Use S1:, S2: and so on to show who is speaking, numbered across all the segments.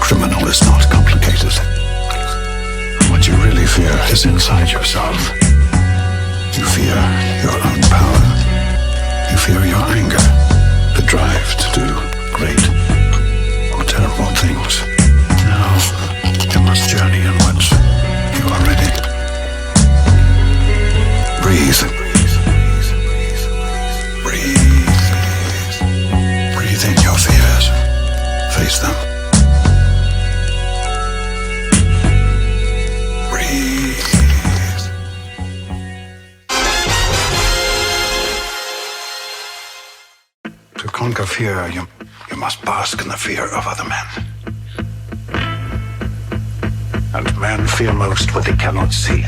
S1: criminal is not complicated. What you really fear is inside yourself. You fear your own power. You fear your anger, the drive to do great or terrible things. Now, you must journey inwards. You are ready. Breathe. Breathe. Breathe in your fears. Face them. To conquer fear, you must bask in the fear of other men. And men fear most what they cannot see.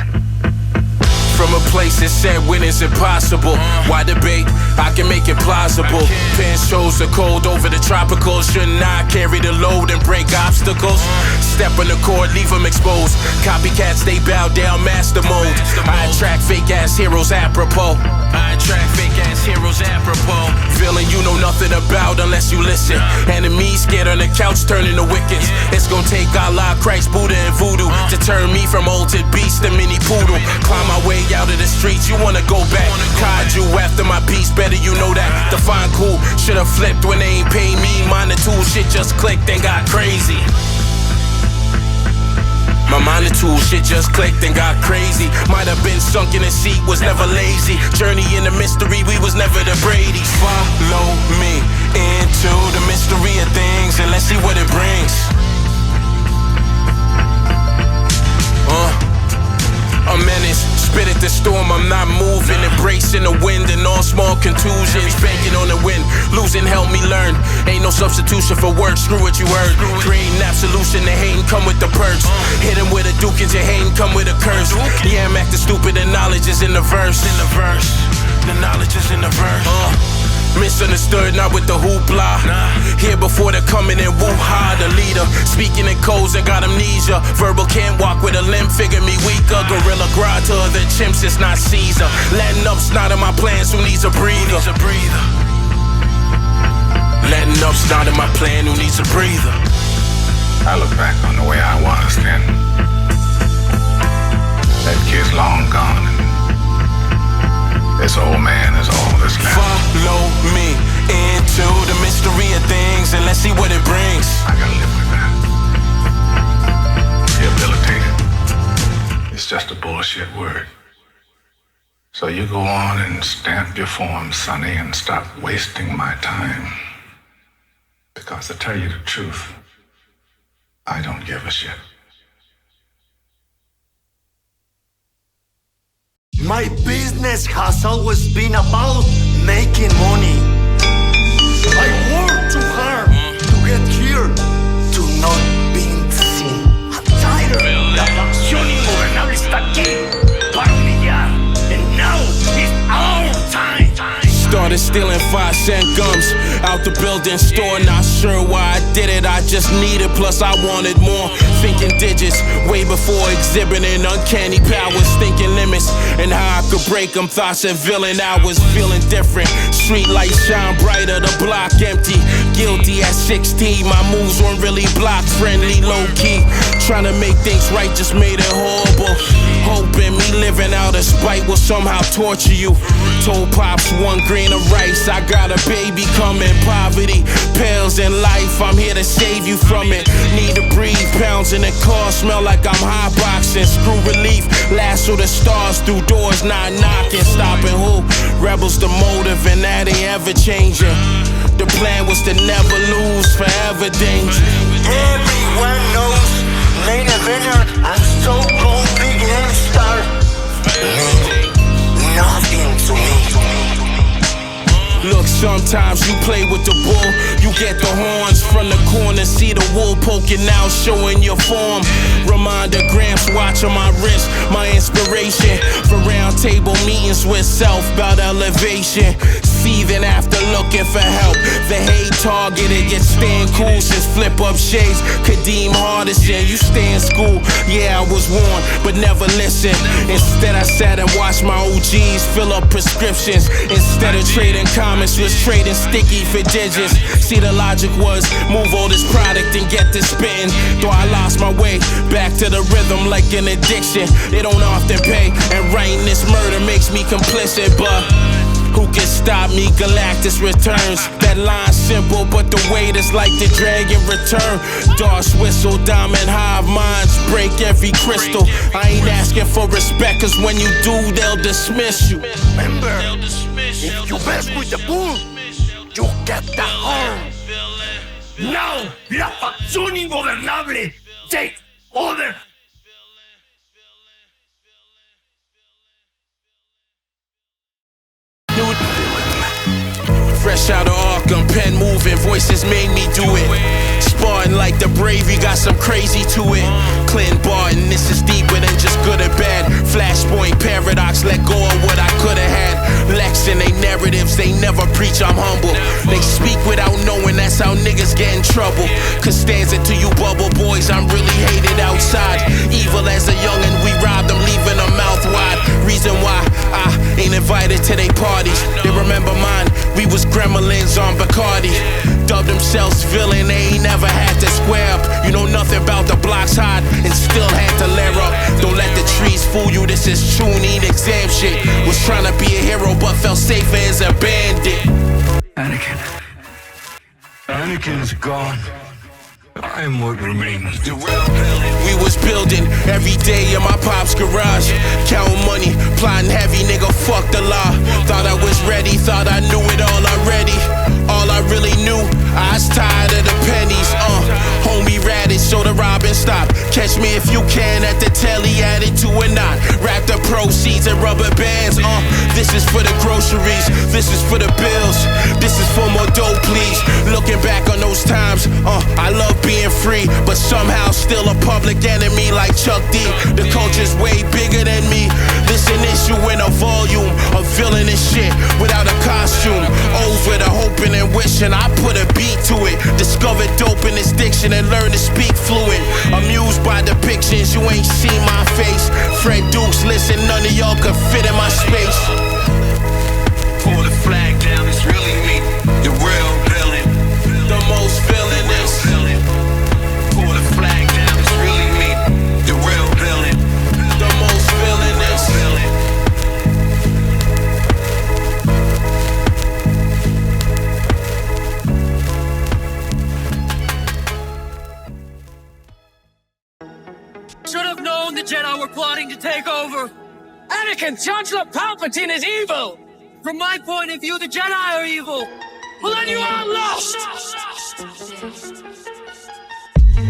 S2: From a place that said winning's impossible. Why debate? I can make it plausible. Pen shows the cold over the tropical. Shouldn't I carry the load and break obstacles? Step on the cord, leave them exposed. Copycats, they bow down, master mode. I attract fake ass heroes apropos. Villain you know nothing about unless you listen. Enemies scared on the couch turning to wickets. It's gonna take Allah, Christ, Buddha, and voodoo to turn me from altered beast to mini poodle. Climb my way out of the streets, you wanna go back. Kaiju after my piece, better you know that. Define cool, should've flipped when they ain't paid me. Mine tool shit just clicked and got crazy. My mind and tool shit just clicked and got crazy. Might have been sunk in a seat, was never lazy. Journey in the mystery, we was never the Brady's. Follow me into the mystery of things and let's see what it brings. A menace, spit at the storm, I'm not moving. Embracing the wind and all small contusions. Banking on the wind, losing help me learn. Ain't no substitution for work, screw what you heard. Creating absolution, the hating come with the perks. Hit him with a duke and your hating come with a curse. Yeah, I'm acting stupid, the knowledge is in the verse. The knowledge is in the verse. Misunderstood, not with the hoopla. Here before the coming in, woo-ha, the leader. Speaking in codes and got amnesia. Verbal can't walk with a limp, figure me weaker. Gorilla grind to other chimps, it's not Caesar. Letting up's not in my plans, who needs a breather? Letting up's not in my plan, who needs a breather?
S1: I look back on the way I was then. That kid's long gone. This old man is all that's left.
S2: Follow me into the mystery of things and let's see what it brings.
S1: I gotta live with that. Rehabilitated. It's just a bullshit word. So you go on and stamp your form, Sonny, and stop wasting my time. Because to tell you the truth, I don't give a shit.
S3: My business has always been about making money. I work too hard to get here, to not being seen. I'm tired. La Faccion Ingobernable está aquí para humillar. And now is our time.
S2: Started stealing 5-cent gums out the building store. Not sure why I did it, I just needed, plus I wanted more. Thinking digits, way before exhibiting uncanny powers. Thinking limits, and how I could break them. Thoughts of villain, I was feeling different. Street lights shine brighter, the block empty. Guilty at 16, my moves weren't really block friendly, low key. Trying to make things right just made it horrible. Hoping me living out of spite will somehow torture you. Told Pops 1 grain of rice, I got a baby coming. Poverty, pills in life, I'm here to save you from it. Need to breathe, pounds in the car, smell like I'm hotboxing. Screw relief, lasso the stars through doors, not knocking. Stopping who? Rebels the motive and that ain't ever changing. The plan was to never lose, forever danger.
S3: Everyone knows, main eventer, I'm so cold, big and star. Nothing to me.
S2: Look, sometimes you play with the bull, you get the horns from the corner, see the wool poking out, showing your form. Reminder, Gramps watching my wrist, my inspiration for round table meetings with self about elevation. seething after looking for help. The hate targeted, yet staying cool since flip up shades. Kadeem Hardison, you stay in school. Yeah, I was warned, but never listened. Instead, I sat and watched my OGs fill up prescriptions. Instead of trading comments, was trading sticky for digits. See, the logic was move all this product and get this spitting. Though I lost my way back to the rhythm like an addiction. It don't often pay, and writing this murder makes me complicit, but who can stop me? Galactus returns. That line's simple, but the weight is like the dragon return. Dark whistle, diamond hive minds break every crystal. I ain't asking for respect, cause when you do, they'll dismiss you.
S3: Remember, if you mess with the bull, you get the horn. Now, la Faccion Ingobernable take over.
S2: Fresh out of Arkham, pen moving, voices made me do it. Sparring like the brave, you got some crazy to it. Clinton Barton, this is deeper than just good or bad. Flashpoint paradox, let go of what I could've had. Lex and they narratives, they never preach I'm humble. They speak without knowing, that's how niggas get in trouble. Costanza to you bubble boys, I'm really hated outside. Evil as a youngin', we robbed them, leaving them mouth wide. Reason why I ain't invited to they parties. They remember mine, we was gremlins on Bacardi. Dubbed themselves villain, they ain't never had to square up. You know nothing about the blocks hot and still had to lair up. Don't let the trees fool you, this is true, need exam shit. Was trying to be a hero but felt safer as a bandit.
S4: Anakin's gone. I am what remains.
S2: We was building every day in my pop's garage. Counting money, plotting heavy, nigga, fuck the law. Thought I was ready, thought I knew it all already. All I really knew, I was tired of the pennies. Homie ratted, so the robbing stopped. Catch me if you can at the telly, added to a knot. Wrap the proceeds in rubber bands. This is for the groceries, this is for the bills. This is for more dough, please. Looking back on those times, I love being free, but somehow still a public enemy like Chuck D. The culture's way bigger than me. This an issue in a volume of villainous shit without a costume. Over the hoping and wishing, I put a beat to it. Discovered dope in this diction and learned to speak fluent. Amused by depictions, you ain't seen my face. Fred Dukes, listen, none of y'all could fit in my space.
S4: Pull the flag down, it's really me, the real villain.
S2: The most villainous.
S4: Pull the flag down, it's really me, the real villain.
S2: The most villainous.
S5: Should have known the Jedi were plotting to take over. Anakin, Chancellor Palpatine is evil. From my point of view, the Jedi are evil. Well, then you are lost.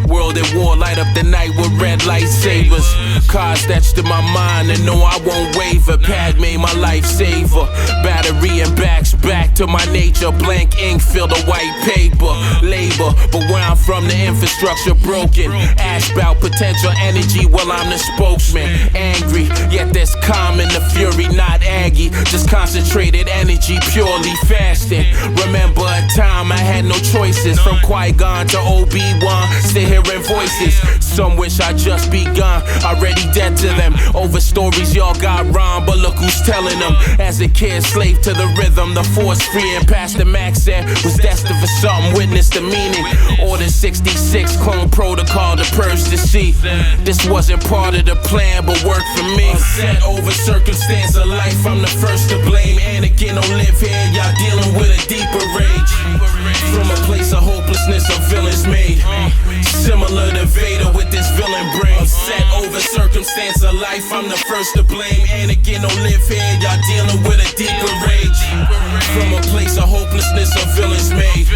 S2: World at war, light up the night with red lightsabers. Cars etched in my mind and no, I won't waver. Padme, my lifesaver. Battery and backs back to my nature. Blank ink, fill the white paper. Labor, but where I'm from, the infrastructure broken. Ash about potential energy while I'm the spokesman. Angry, yet there's calm in the fury, not aggy. Just concentrated energy, purely fasting. Remember a time I had no choices. From Qui-Gon to Obi-Wan, still hearing voices. Some wish I'd just be gone, already dead to them. Over stories y'all got wrong, but look who's telling them. As a kid, slave to the rhythm, the force free and Pastor Max said was destined for something, witness the meaning. Order 66, clone protocol to purge the sea. This wasn't part of the plan, but worked for me. Set over circumstance of life, I'm the first to blame. Anakin don't live here, y'all dealing with a deeper rage. From a place of hopelessness, a villain's made. Similar to Vader with this villain brain. Set over circumstance of life, I'm the first to blame. Anakin don't live here, y'all dealing with a deeper rage. From a place of hopelessness, a villain's made.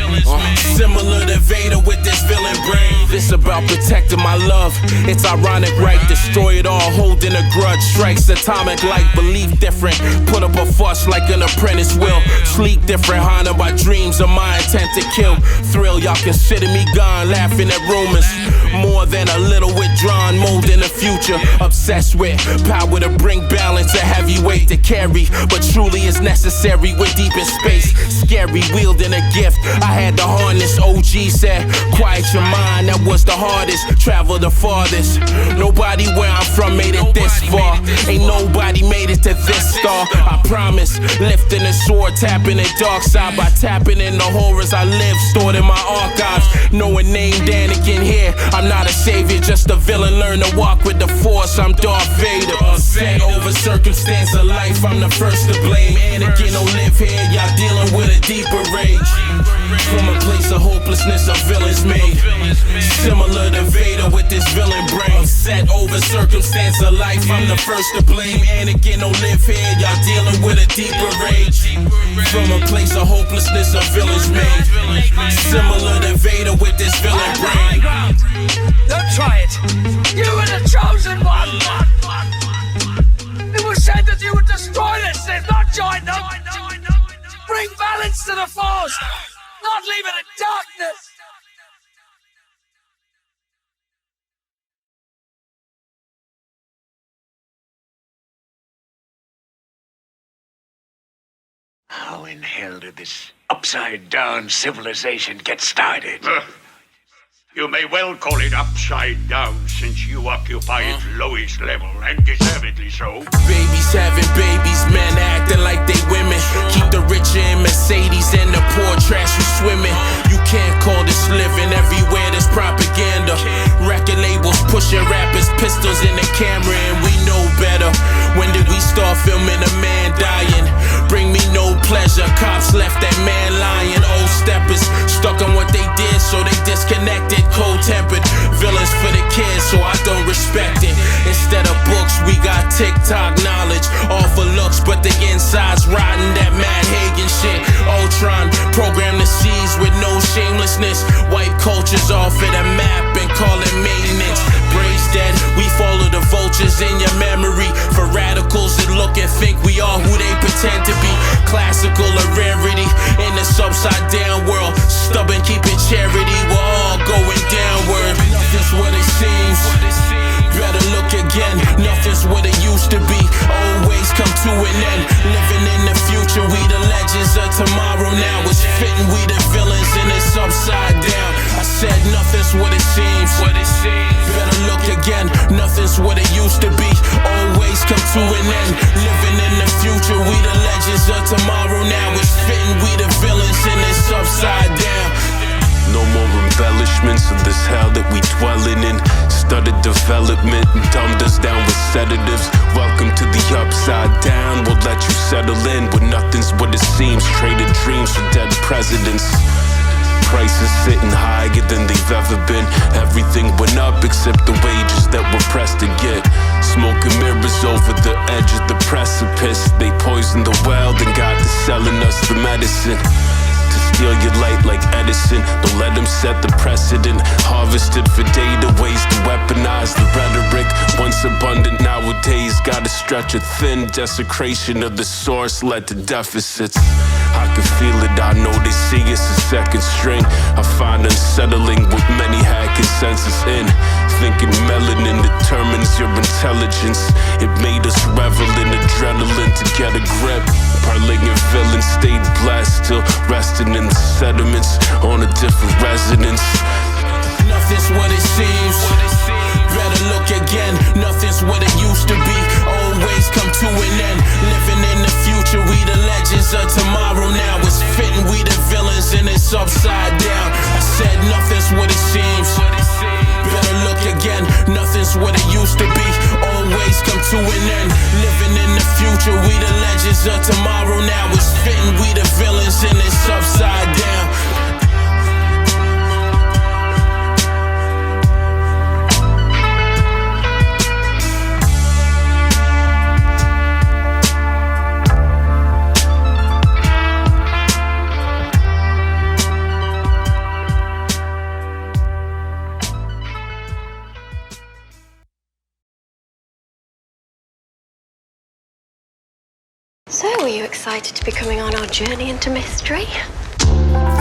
S2: Similar to Vader with this villain brain. This about protecting wasted my love. It's ironic, right? Destroy it all, holding a grudge. Strikes atomic like belief different. Put up a fuss like an apprentice will. Sleep different, haunted by dreams of my intent to kill. Thrill, y'all consider me gone, laughing at rumors. More than a little withdrawn, molding the future. Obsessed with power to bring balance, a heavyweight to carry, but truly is necessary with deep in space. Scary, wielding a gift I had to harness. OG said, quiet your mind, that was the hardest. Travel the farthest. Nobody where I'm from made it this far. Ain't nobody made it to this star. I promise, lifting the sword, tapping the dark side by tapping in the horrors I live, stored in my archives. Knowing named Anakin here, I'm not a savior, just a villain. Learn to walk with the force, I'm Darth Vader. Upset over circumstance of life, I'm the first to blame. Anakin don't live here, y'all dealing with a deeper rage. From a place of hopelessness, a villain's made. Similar to Vader with this villain brain. Set over circumstance of life, I'm the first to blame. Anakin don't live here, y'all dealing with a deeper rage. From a place of hopelessness, a villain's made. Similar to Vader with this villain brain.
S5: Don't try it. You were the chosen one. It was said that you would destroy this sith, not join them. Bring balance to the force, not leave it in darkness.
S6: How in hell did this upside-down civilization get started?
S7: You may well call it upside down since you occupy its lowest level, and deservedly so.
S2: Babies having babies, men acting like they women. Keep the richer in Mercedes and the poor trash you swimming. You can't call this living, everywhere there's propaganda. Record labels pushing rappers, pistols in the camera, and we know better. When did we start filming a man dying? Bring me no pleasure, cops left that man lying. Old steppers stuck on what they did, so they disconnected. Cold-tempered villains for the kids, so I don't respect it. Instead of books, we got TikTok knowledge. All for looks, but the inside's rotten. That Matt Hagen shit. Ultron, program the seas with no shamelessness. White cultures off of the map and call it maintenance. Brains dead, we follow the vultures in your memory. For radicals that look and think we are who they pretend to be. Classical a rarity in this upside down world. Stubborn, keep it charity, we're all going downward. Nothing's what it seems. Better look again. Nothing's what it used to be. Always come to an end. Living in the future, we the legends of tomorrow now. It's fitting we the villains and it's upside down. I said nothing's what it seems. Better look again. Nothing's what it used to be. Always come to an end. Living in the future, we the legends of tomorrow now. It's fitting we the villains and it's upside down.
S8: No more embellishments of this hell that we dwelling in. Studied development and dumbed us down with sedatives. Welcome to the upside down. We'll let you settle in, but nothing's what it seems. Traded dreams for dead presidents. Prices sitting higher than they've ever been. Everything went up except the wages that we're pressed to get. Smoking mirrors over the edge of the precipice. They poisoned the well, then got to selling us the medicine. Steal your light like Edison. Don't let them set the precedent. Harvested for data, ways to weaponize the rhetoric. Once abundant nowadays, gotta stretch it thin. Desecration of the source led to deficits. I can feel it, I know they see us as second string. I find unsettling what many had consensus in. Thinking melanin determines your intelligence. It made us revel in adrenaline to get a grip. Paarleh and villains stayed blessed, still resting in the sediments on a different resonance.
S2: Nothing's what it seems. Better look again. Nothing's what it used to be. Always come to an end. Living in the future, we the legends of tomorrow now. It's fitting we the villains and it's upside down. I said nothing's what it seems. Better look again. Nothing's what it used to be. Always come to an end. Living in the future, we the legends of tomorrow now. It's fitting we the villains and it's upside down.
S9: Were you excited to be coming on our journey into mystery?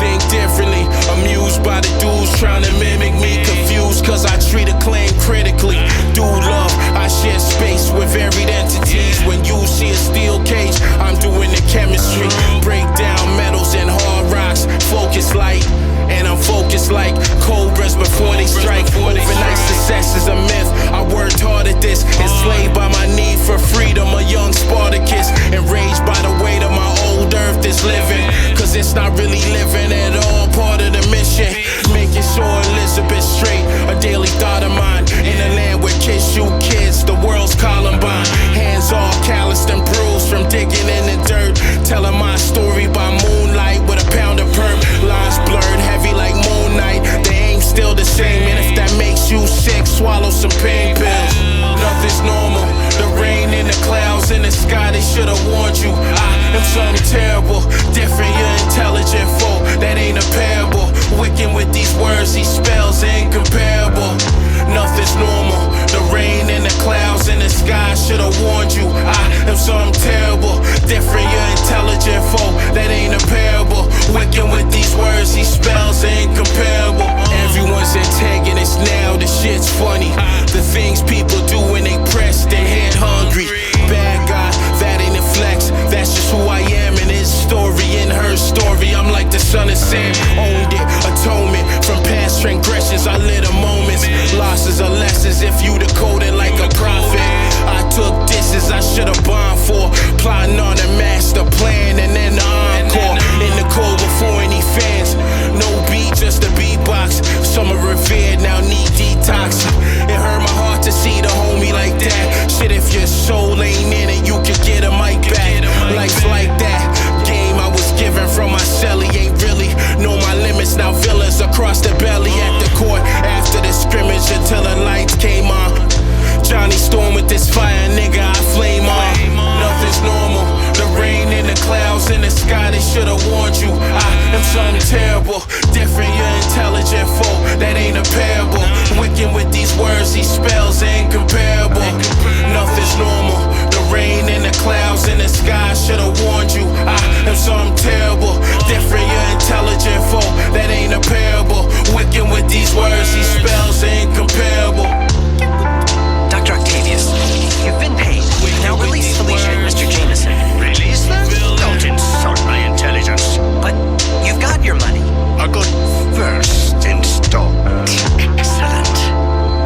S2: Think differently, amused by the dudes trying to mimic me. Confused cause I treat a claim critically. Do love, I share space with varied entities. When you see a steel cage, I'm doing the chemistry. Break down metals and hard rocks, focus light. And I'm focused like cobras before they strike. Overnight success is a myth. I worked hard at this, enslaved by my need for freedom. A young Spartacus, enraged by the weight of my old earth is living. Cause it's not really living at all, part of the mission. Making sure Elizabeth's straight, a daily thought of mine. In a land where kids shoot kids, the world's Columbine. Hands all calloused and bruised from digging in the dirt. Telling my story by moonlight with a pound of perp. Lines blurred, heavy like moon night. The aim's still the same, and if that makes you sick, swallow some pain pills. Nothing's normal, the rain in the clouds in the sky, they should've warned you. I am something terrible, different, you're intelligent foe. That ain't a parable, wicked with these words, these spells are incomparable. Nothing's normal, the rain in the clouds in the sky should've warned you. I am something terrible, different, you're intelligent foe. That ain't a parable, wicked with these words, these spells are incomparable. Everyone's antagonist now, the shit's funny. The things people do when they press their head hungry. Bad guy, that ain't a flex, that's just who I am. In his story, in her story, I'm like the son of Sam. Owned it, atonement from past transgressions, I live the moments. Losses are lessons if you decoded like a prophet. I took disses I should've bombed for, plotting on a master plan and then the encore. In the cold before any fans, no beat, just a beatbox. Some are revered, now need detox. It hurt my heart to see the homie like that. Shit, if your soul ain't in it, you can get a mic back. Life's like that, game I was given from my celly. Ain't really know my limits, now villas across the belly. At the court, after the scrimmage until the lights came on. Johnny Storm with this fire, nigga, I flame on. Nothing's normal, the rain in the clouds in the sky, they should've warned you. I am something terrible, different, you're intelligent foe. That ain't a parable, wicked with these words, these spells are incomparable. Nothing's normal, the rain in the clouds in the sky should've warned you. I am something terrible, different, you're intelligent foe. That ain't a parable, wicked with these words, these spells are incomparable.
S10: Dr. Octavius, you've been paid. Now release Felicia and Mr. Jameson.
S3: Release them? Don't insult my intelligence.
S10: But you've got your money.
S3: A good first installment.
S10: Excellent.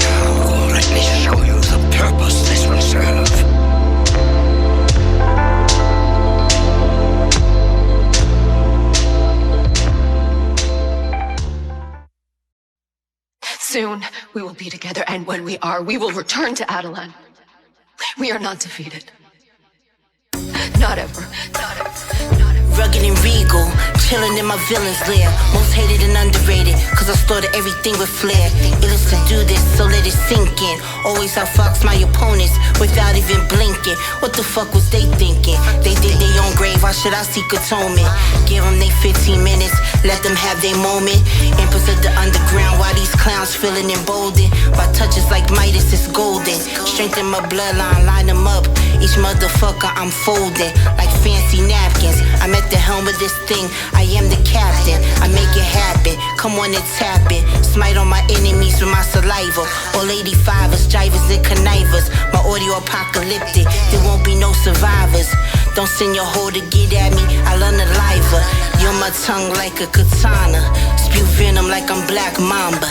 S3: Now, let me show you the purpose this will serve.
S9: Soon, we will be together, and when we are, we will return to Adelan. We are not defeated. Not ever. Not ever. Not ever.
S11: Rugged and regal, chillin' in my villain's lair. Most hated and underrated, cause I started everything with flair. Illest to do this, so let it sink in. Always outfox my opponents without even blinking. What the fuck was they thinking? They dig their own grave, why should I seek atonement? Give them they 15 minutes, let them have their moment. Empress of the underground, why these clowns feeling emboldened? By touches like Midas, it's golden. Strengthen my bloodline, line them up. Each motherfucker I'm folding like fancy napkins. I'm at the helm of this thing, I am the captain. I make it happen, come on and tap it. Smite on my enemies with my saliva. All 85ers, jivers and connivers. My audio apocalyptic, there won't be no survivors. Don't send your hoe to get at me, I'll unalive her. You're my tongue like a katana, spew venom like I'm Black Mamba.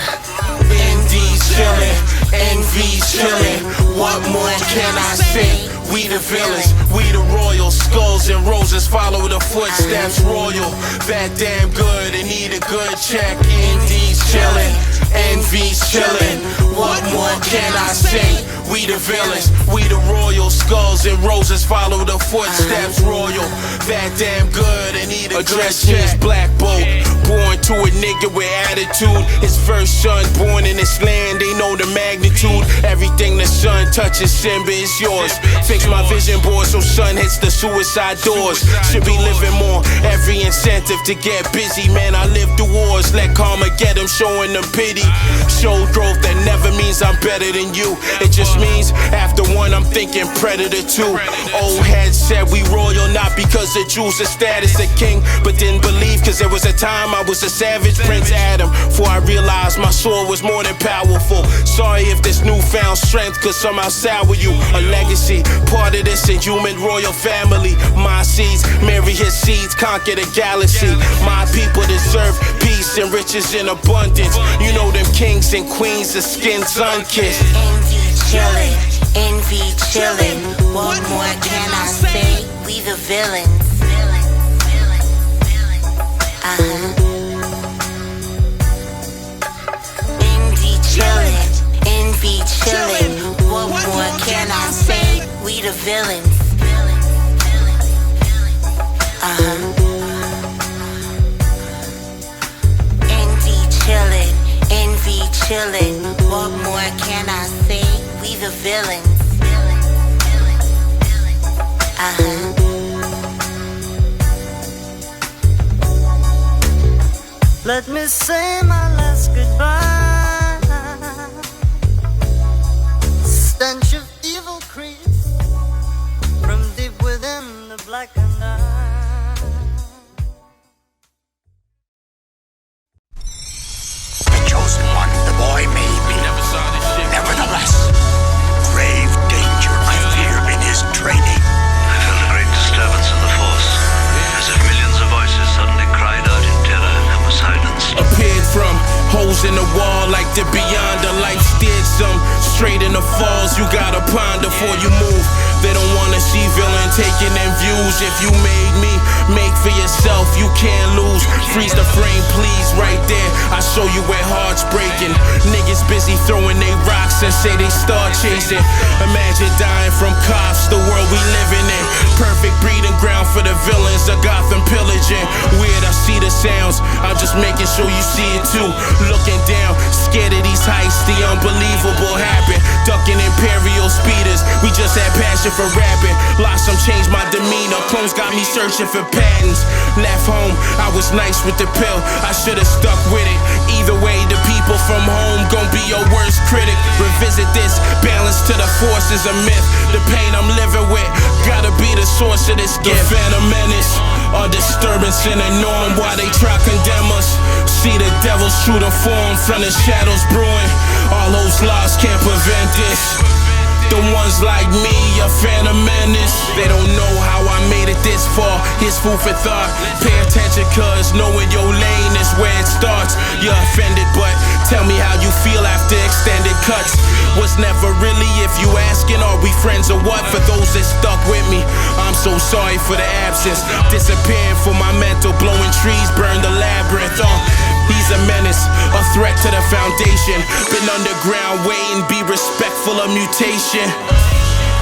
S2: Envy's chillin', envy's chillin'. What more can I say? We the villains, we the royal. Skulls and roses follow the footsteps royal. That damn good and need a good check. Envy's chillin', envy's chillin'. What more can I say? We the villains, we the royal. Skulls and roses follow the footsteps royal. That damn good and need a dress check. Black Bolt, born to a nigga with attitude. His first son born in this land, they know the magnitude. Everything the sun touches, Simba is yours. Fix my vision board so sun hits the suicide doors. Should be living more, every incentive to get busy. Man, I live through wars, let karma get them, showing them pity. Show growth that never means I'm better than you. It just means after one I'm thinking Predator 2. Old head said we royal not because of Jews or status of king, but didn't believe cause there was a time I was a savage Prince Adam. Before I realized my sword was more than powerful. Sorry if this newfound strength could somehow sour you. A legacy, part of this inhuman royal family. My seeds, marry his seeds, conquer the galaxy. My people deserve peace and riches in abundance. You know them kings and queens, the skin sun-kissed.
S11: Envy chillin'. What more can I say? We the villains. Envy chillin'. What more can I say? We the villains. Envy chillin'. What more can I say? We the villains.
S12: Let me say my last goodbye. Stench of evil creeps from deep within the blackened eye.
S6: The chosen one, the boy may be. Nevertheless, grave danger I fear in his training.
S13: I felt a great disturbance in the force, as if millions of voices suddenly cried out in terror and were silenced.
S2: Appeared from holes in the wall like the beyond. The light steered some straight in the falls. You gotta ponder before you move. They don't wanna see villain taking them views. If you made me, make for yourself, you can't lose. Freeze the frame, please, right there. I show you where hearts breaking. Niggas busy throwing they rocks and say they start chasing. Imagine dying from cops, the world we living in. Perfect breeding ground for the villains of Gotham pillaging. Weird, I see the sounds, I'm just making sure you see it too. Looking down, scared of these heights, the unbelievable happen. Ducking imperial speeders, we just had passion for rapping. Lost some, changed my demeanor. Clones got me searching for patterns. Left home, I was nice with the pill. I should've stuck with it. Either way, the people from home gon' be your worst critic. Revisit this, balance to the force is a myth. The pain I'm living with, gotta be the source of this gift. The Phantom Menace, a disturbance in the norm. Why they try condemn us? See the devil's shooting form from the shadows brewing. All those lies can't prevent this. The ones like me, a Phantom Menace. They don't know how I made it this far. Here's food for thought. Pay attention, cause knowing your lane is where it starts. You're offended, but tell me how you feel after extended cuts. Was never really, if you asking, are we friends or what? For those that stuck with me, I'm so sorry for the absence. Disappearing for my mental, blowing trees, burn the labyrinth. He's a menace, a threat to the foundation. Been underground waiting, be respectful of mutation.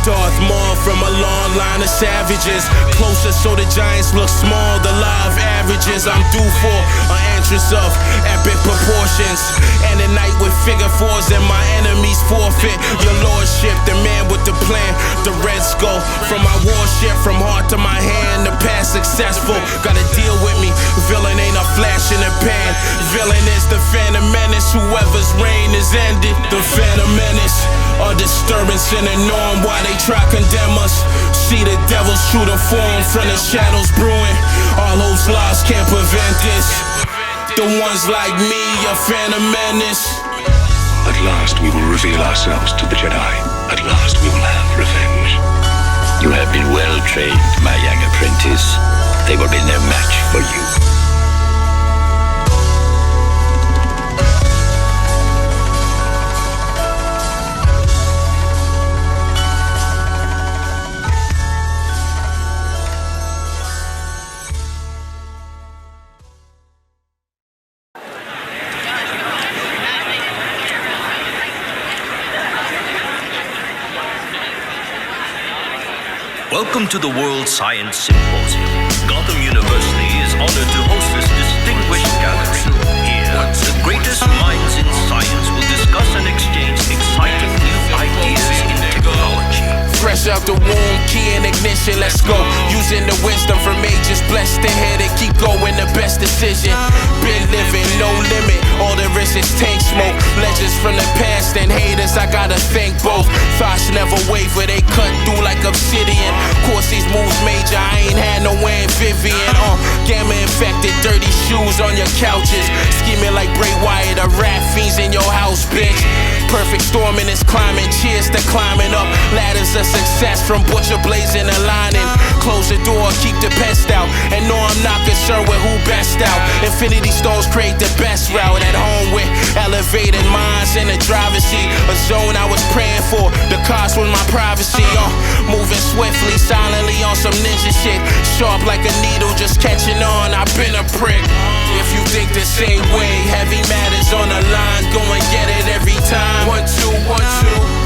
S2: Darth Maul from a long line of savages. Closer so the giants look small, the live averages. I'm due for an entrance of epic proportions. And a night with figure fours and my enemies forfeit. Your lordship, the man with the plan. The red skull from my warship, from heart to my hand. The past successful, gotta deal with me. Villain ain't a flash in the pan. Villain is the Phantom Menace. Whoever's reign is ended. The Phantom Menace, a disturbance in the norm. Why they try condemn us? See the devil's shooting form from the shadows brewing. All those lies can't prevent this. The ones like me, a Phantom Menace.
S6: At last we will reveal ourselves to the Jedi. At last we will have revenge.
S13: You have been well trained, my young apprentice. They will be no match for you.
S14: Welcome to the World Science Symposium. Gotham University is honored to host this distinguished gathering. Here, the greatest minds in science will discuss and exchange exciting new ideas in technology.
S2: Fresh out the womb, key in ignition, let's go. Using the wisdom from ages, blessed ahead and keep going, the best decision. Been living, no limit, all there is tank smoke. Legends from the past and haters, I got gotta thank both. Thoughts never waver, they cut through like obsidian. Course these moves major, I ain't had no Vivian. Gamma infected, dirty shoes on your couches. Scheming like Bray Wyatt, a rat fiends in your house, bitch. Perfect storm in this climate, cheers to climbing up ladders of success from butcher blazing and lining. Close the door, keep the pest out, and no, I'm not concerned with who best out. Infinity stones create the best route. At home with elevated minds in the driver's seat, a zone I was praying for. The cost was my privacy. Moving swiftly, silently on some ninja shit. Sharp like a needle, just catching on. I've been a prick. If you think the same way, heavy matters on the line. Go and get it every time. 1, 2, 1, 2.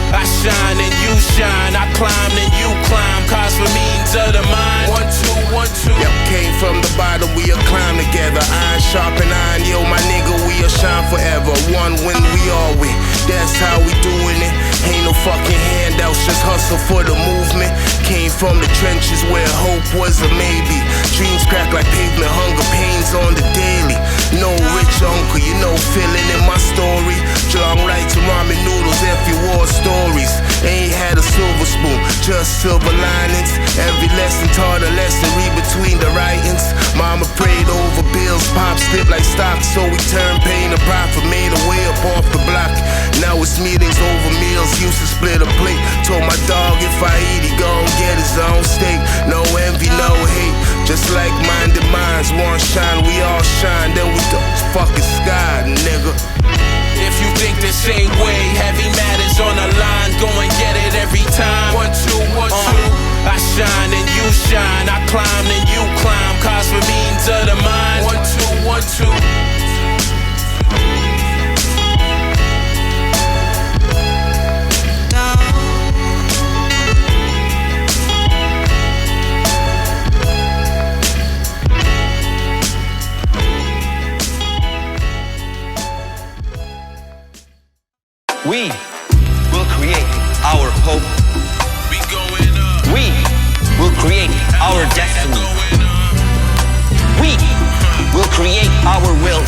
S2: I shine and you shine. I climb and you climb. Cause for means of the mind. 1, 2, 1, 2.
S15: Yep, came from the bottom, we'll climb together. Iron sharpen iron, yo, my nigga, we'll shine forever. One win, we all win. That's how we doing it. Ain't no fucking handouts, just hustle for the movement. Came from the trenches where hope was a maybe. Dreams crack like pavement, hunger pains on the daily. No rich uncle, you know, feeling in my story. Long right to ramen noodles, if you war stories. Ain't had a silver spoon, just silver linings. Every lesson taught a lesson, read between the writings. Mama prayed over bills, pop slipped like stocks, so we turned pain to profit, made a way up off the block. Now it's meetings over meals, used to split a plate. Told my dog if I eat, he gon' get his own steak. No envy, no hate, just like-minded minds. One shine, we all shine, then we the fucking sky, nigga.
S2: If you think the same way, heavy matters on the line. Go and get it every time. 1, 2, 1, 2. I shine and you shine. I climb and you climb. Cause for means of the mind. 1, 2, 1, 2.
S16: We will create our hope.
S2: We going up.
S16: We will create our destiny. We will create our will.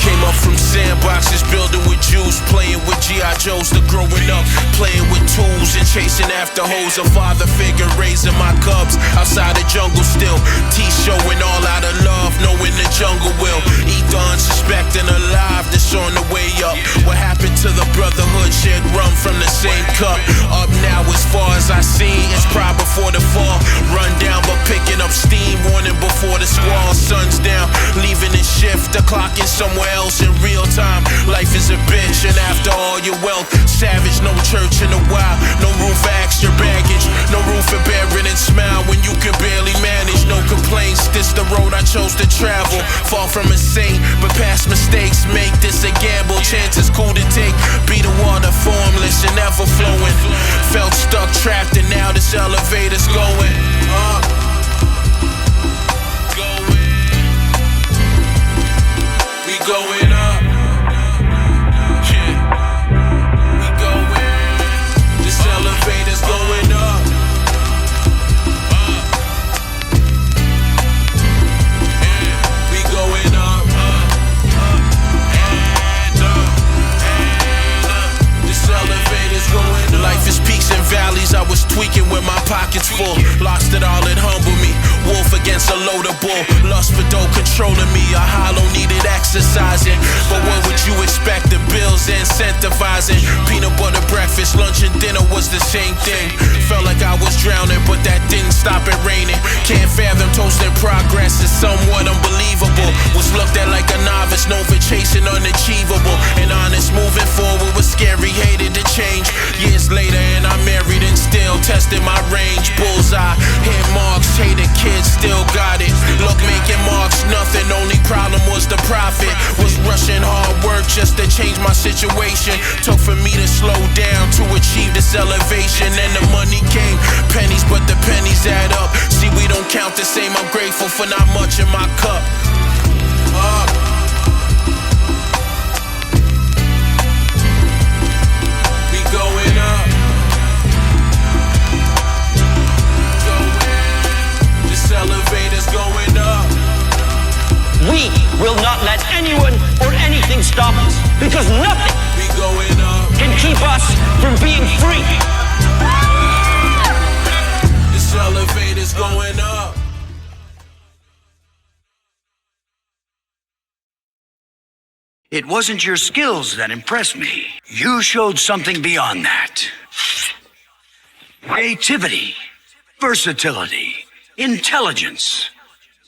S2: Came up from sandboxes, building with Jews, playing with G.I. Joes to growing up, playing with tools and chasing after hoes. A father figure raising my cubs outside the jungle still. T showing all out of love, knowing the jungle will eat the unsuspecting alive that's on the way up. What happened to the brotherhood? Shared rum from the same cup. Up now as far as I seen, it's pride before the fall. Run down but picking up steam, warning before the squall. Sun's down, leaving the shift, the clock is somewhere else in real time. Life is a bitch, and after all your wealth, savage, no church in a while, no room for extra baggage, no room for bearing and smile when you can barely manage. No complaints, this the road I chose to travel. Far from a saint, but past mistakes make this a gamble. Chances cool to take, be the water formless and ever flowing. Felt stuck, trapped, and now this elevator's going up. We going up. Yeah. We going. This elevator's going up. Yeah. We going up. And this elevator's going up. Life is peaks and valleys. I was tweaking with my pockets full. Lost it all, it humbled me. Wolf against a load of bull. Lust for dough controlling me. A hollow needed exercising. But what would you expect? The bills incentivizing. Peanut butter breakfast, lunch and dinner was the same thing. Felt like I was drowning, but that didn't stop it raining. Can't fathom toasting progress is somewhat unbelievable. Was looked at like a novice, known for chasing unachievable. And honest, moving forward was scary, hated to change. Years later and I'm married and still testing my range. Bullseye, hit marks, hated kids, still got it. Look, making marks, nothing, only problem was the profit. Was rushing hard work just to change my situation. Took for me to slow down to achieve this elevation. And the money came, pennies, but the pennies add up. See, we don't count the same, I'm grateful for not much in my cup. We going up. This elevator's going up.
S16: We will not let anyone or anything stop us, because nothing
S2: we going
S6: It wasn't your skills that impressed me. You showed something beyond that. Creativity, versatility, intelligence.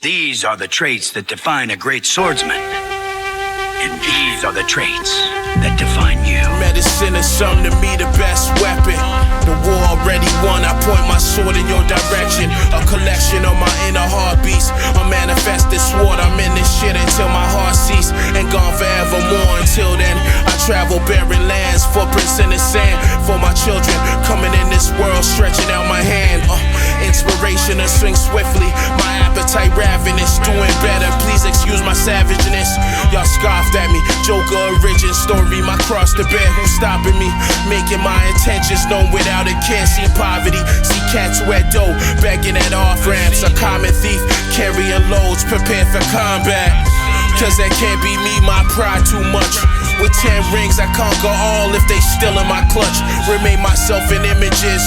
S6: These are the traits that define a great swordsman. And these are the traits that define you.
S2: Medicine is some to me the best weapon. The war already won, I point my sword in your direction. A collection of my inner heartbeats. A manifested sword, I'm in this shit until my heart cease. And gone forevermore. Until then, I travel barren lands, footprints in the sand. For my children, coming in this world, stretching out my hand. Inspiration to swing swiftly. My appetite ravenous, doing better. Please excuse my savageness. Y'all scoffed at me, Joker origin story. My cross to bear, who's stopping me? Making my intentions known without a care. See poverty, see cats who had dough, begging at off ramps. A common thief, carrying loads, prepared for combat. Cause that can't be me, my pride too much. With 10 rings, I conquer all if they still in my clutch. Remain myself in images.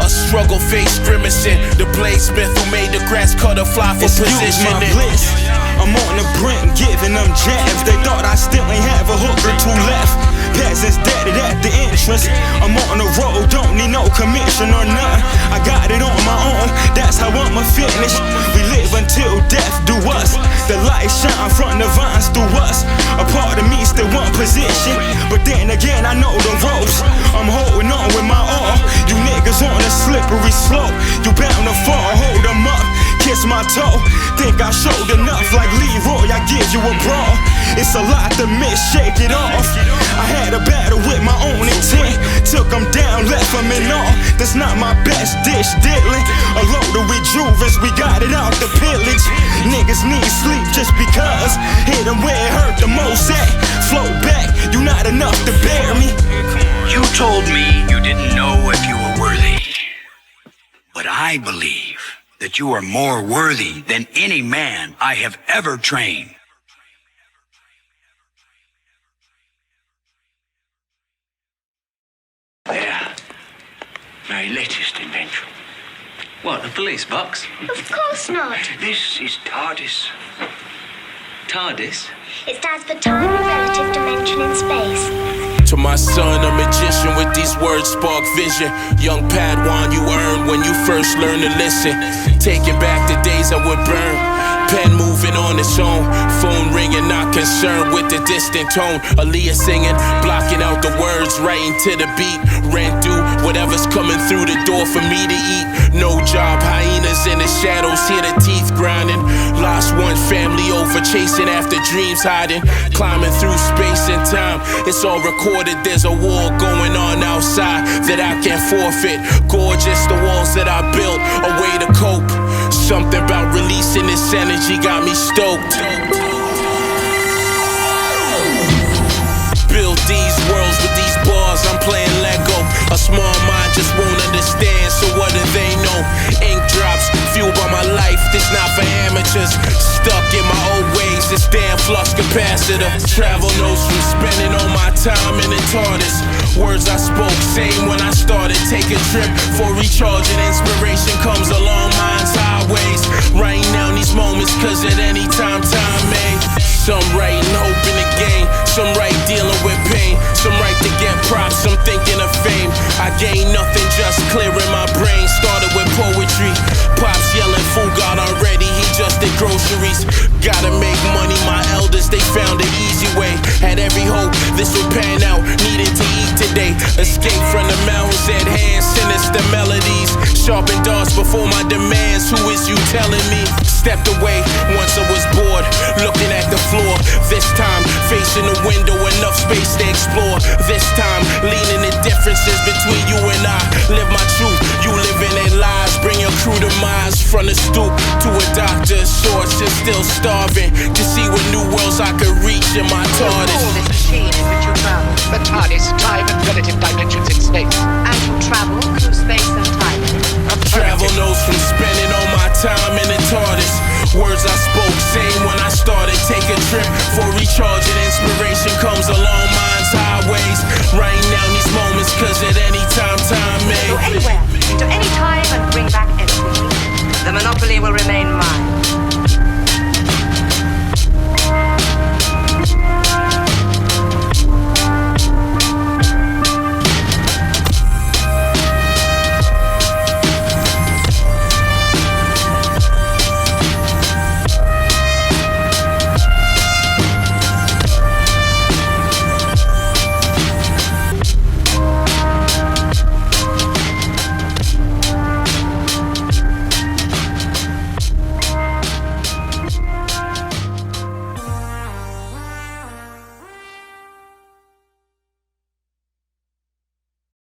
S2: A struggle face grimacing. The bladesmith who made the grass cutter fly for positioning.
S17: I'm on the brink, giving them jabs. They thought I still ain't have a hook or two left. Peasants dead at the entrance. I'm on the road, don't need no commission or none. I got it on my own, that's how I'ma finish. We live until death do us. The light shine from the vines through us. A part of me still want position, but then again I know the ropes. I'm holding on with my all. You niggas on a slippery slope. You bound to fall, hold them up. Kiss my toe, think I showed enough. Like Leroy, I give you a brawl. It's a lot to miss, shake it off. I had a battle with my own intent. Took them down, left them in awe. That's not my best dish, diddling. A load of rejuvenants, we got it out the pillage. Niggas need sleep just because. Hit them where it hurt the most at. Float back, you not enough to bear me.
S6: You told me you didn't know if you were worthy. But I believe that you are more worthy than any man I have ever trained.
S13: There. My latest invention.
S10: What, the police box?
S18: Of course not.
S13: This is Tardis.
S10: TARDIS?
S18: It stands for Time Relative Dimension in Space.
S2: To my son, a magician with these words spark vision. Young Padawan you earned when you first learned to listen. Taking back the days I would burn. Pen moving on its own. Phone ringing, not concerned with the distant tone. Aaliyah singing, blocking out the words, writing to the beat. Ran through whatever's coming through the door for me to eat. No job, hyenas in the shadows, hear the teeth grinding. Lost one family over chasing after dreams hiding. Climbing through space and time, it's all recorded. There's a war going on outside that I can't forfeit. Gorgeous, the walls that I built, a way to cope. Something about releasing this energy got me stoked. Build these worlds with these bars, I'm playing Lego. A small mind just won't understand, so what do they know? Ink drops, fueled by my life, this not for amateurs. Stuck in my old ways, this damn flux capacitor. Travel notes from spending all my time in the Tardis. Words I spoke, same when I started. Take a trip for recharging. Inspiration comes along minds, highways. Writing down these moments, cause at any time may. Some writing hope in the game, some write dealing with pain. Some write to get props, some thinking of fame. I gain nothing, just clearing my brain. Started with poetry, pops yelling food got already, he just did groceries. Gotta make money, my elders, they found an easy way. Had every hope this would pan out, needed to eat today. Escape from the mountains at hand, sinister melodies. Sharpen darts before my demands, who is you telling me? Stepped away once I was bored, looking at the floor. This time, facing the window, enough space to explore. This time, leaning the differences between you and I. Live my truth, you living in lies. Bring your crew to minds, from the stoop to a doctor's source. And still starving to see what new worlds I could reach in my Tardis.
S19: This machine in which you travel, the Tardis, time and relative dimension